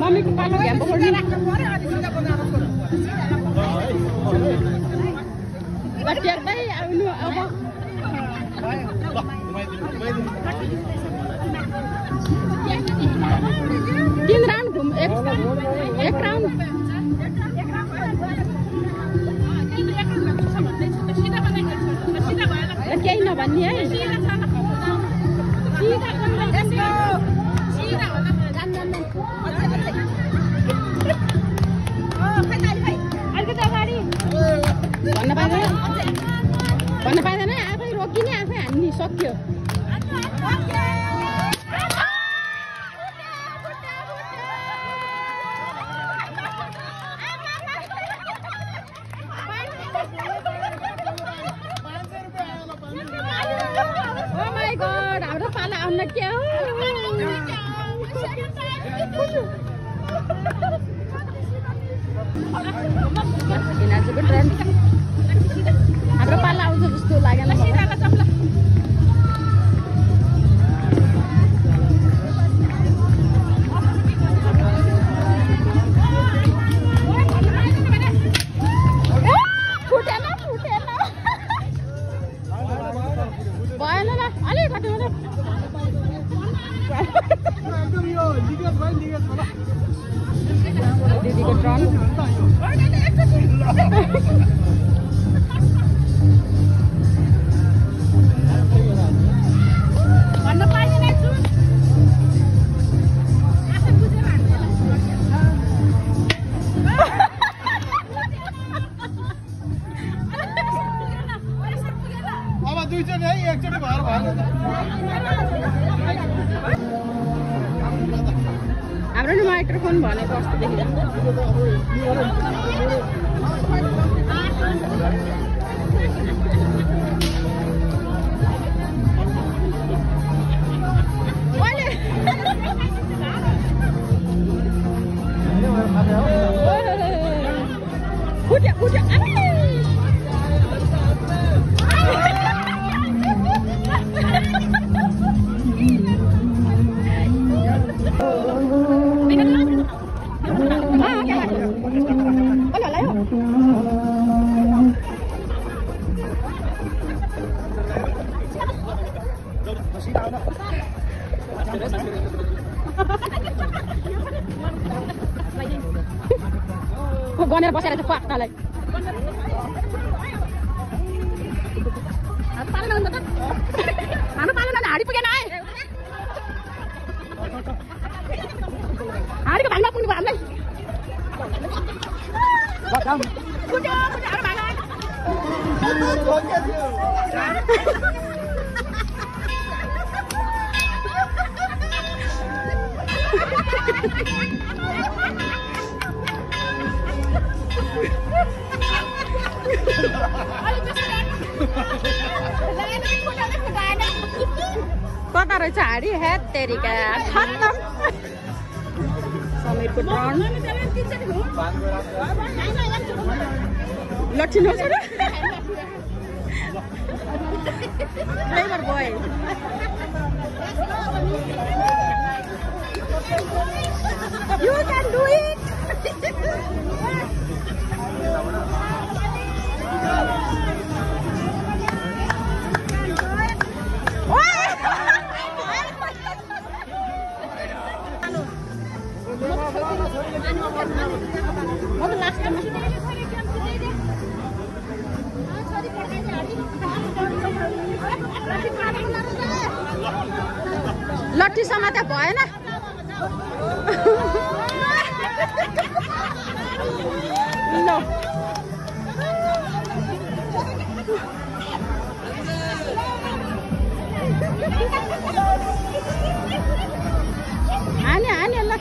मम्मीको पालो घ्याम पक्र्नु टेक्दै आउनु अब 3 राउन्ड घुम एक राउन्ड केही नभन्ने है भन्न पाइँदैन आफै रोकिने आफै हान्ने सक्यो ओ माई गॉड हाम्रो पाला आउन के हो हाम्रो पाला आउँछ जस्तो लागेन भएन ल अलि घटाउनु दिदीको ट्रन हाम्रो नि माइक्रोफोन भनेको अस्ति देखिन्छ गनेर बसेर चाहिँ पाक्टालाई हाम्रो पालो हाडी पुगेन है हाडीको भागमा पुग्नु भयो कता रहेछ हाडी हेत तेरिका खत्तम समीरको ट्रन लट्ठी नछ र clever boy You can do it! लट्ठी समाते भएन ल हाने ल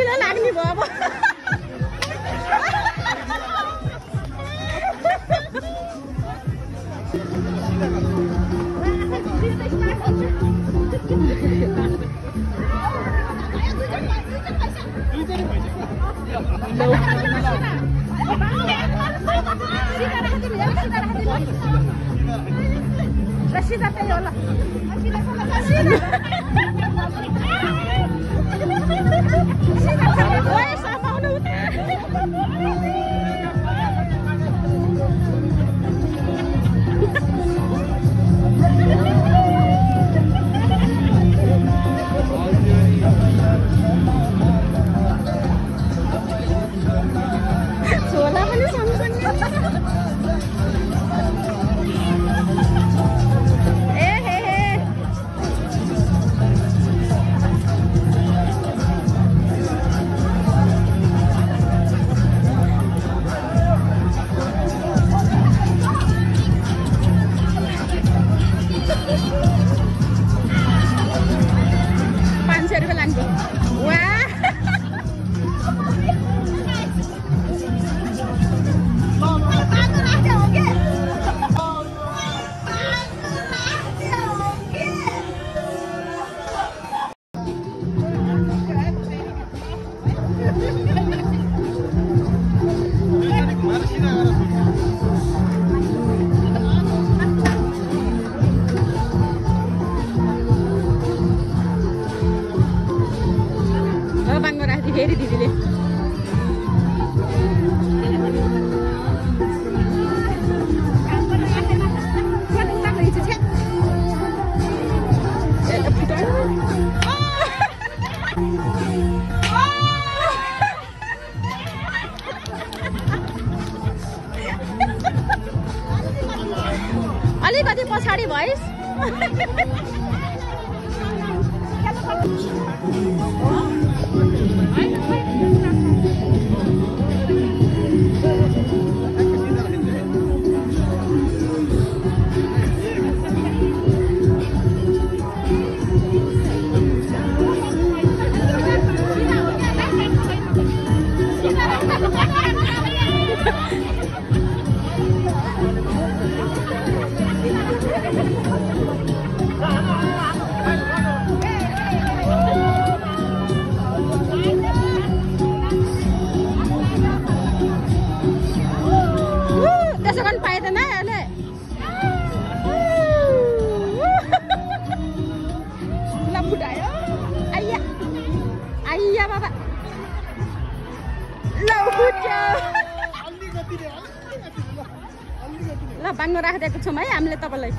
तिमीलाई लाग्ने भयो अब फेरि दिदीले अलिकति पछाडि भइस् त्यसो गर्न पाइँदैन अहिले ल फुटायो आइया आइया बाबा ल फुट्यो ल बाङ्गो राखिदिएको छौँ है हामीले तपाईँलाई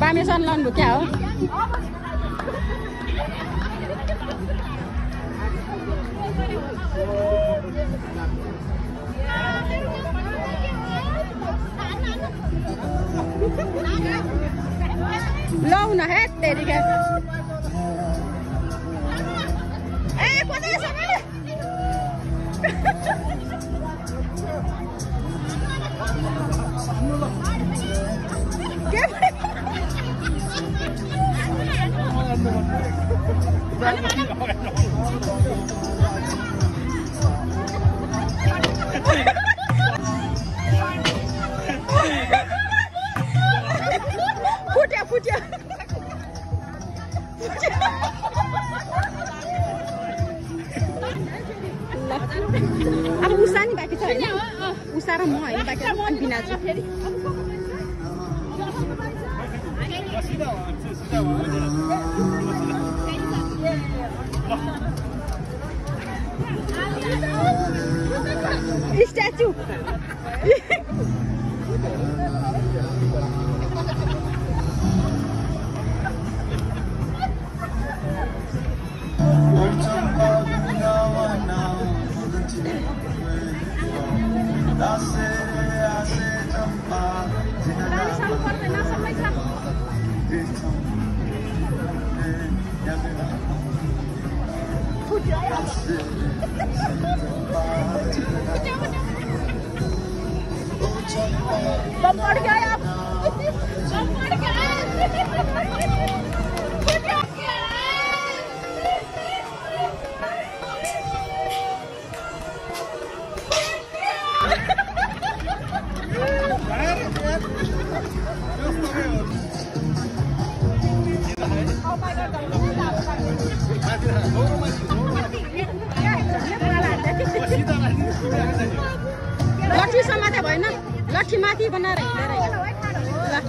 बामेसन लाउनु क्या हो लौ न हे तेरी के ए कोने समय फुट्या फुट्या अब उषा नि बाँकी छ होइन उषा र म होइन बाँकी अनि बिनाजु स्ट्याचु बम पड़ गया आप बम पड़ गया लट्ठी समाते भएन लट्ठी माथि बनाएर हिँडेर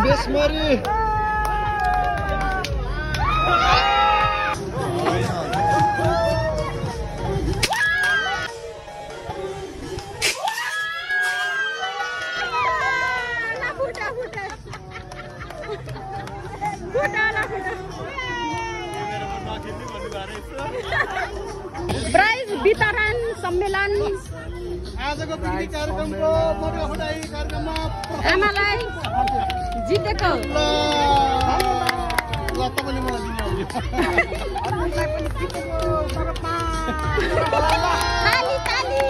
Besmari. प्राइज वितरण सम्मेलन आजको पिकनिक कार्यक्रमको फोटोफटाई कार्यक्रममा आमालाई जितेको ल तपाईले मलाई ताली ताली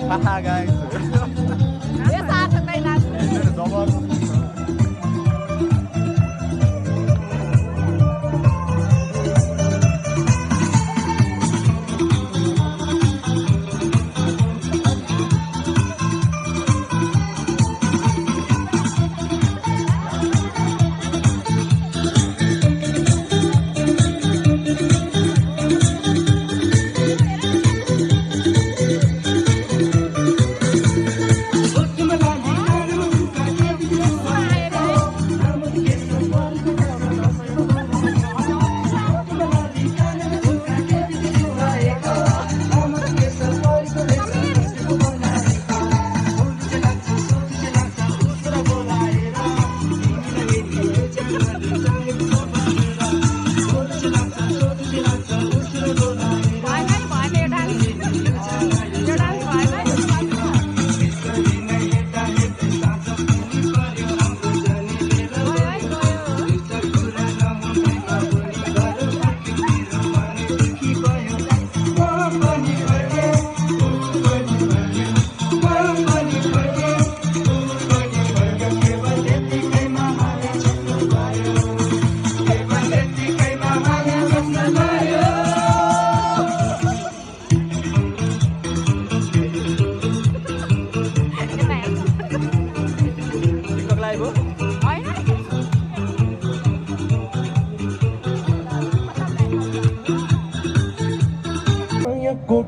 Haha guys.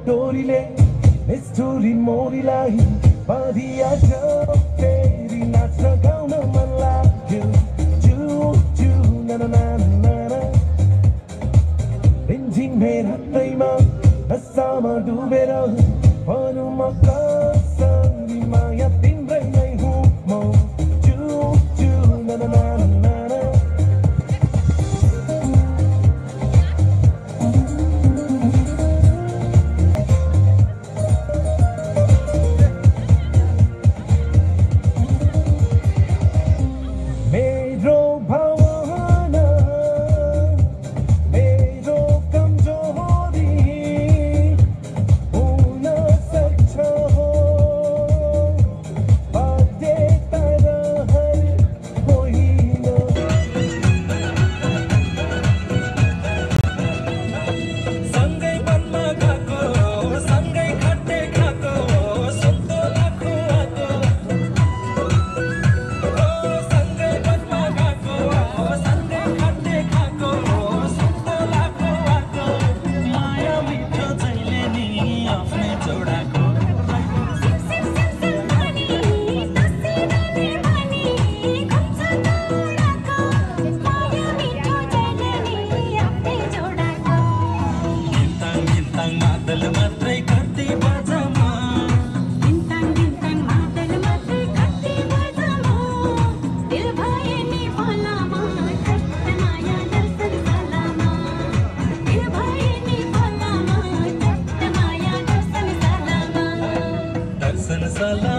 डोरीले निष्ठुरी मोरीलाई बाँधिया छ फेरि नाच्न गाउन मन लाग्यो जु जु ना ना ना ना ना रिमझिम रातैमा नसामा डुबेर भनौँ म कसरी माया तिम्रै नै हुँ म जु जु ना ना ना ना ना मेरो भावना मेरो कमजोरी हुन सक्छ हो बाध्यता रहर होइन सँगै बन्न गएको सँगै खट्टे खाएको सुत्तो लाखुवाको सँगै बन्न गएको सँगै खट्टे खाएको सुत्तो लाखुवाको माया मिठो जहिले नि आफ्नै जोडाको गिन्ताङ गिन्ताङ मादल मात्रै कति बजामा दर्शन सलाम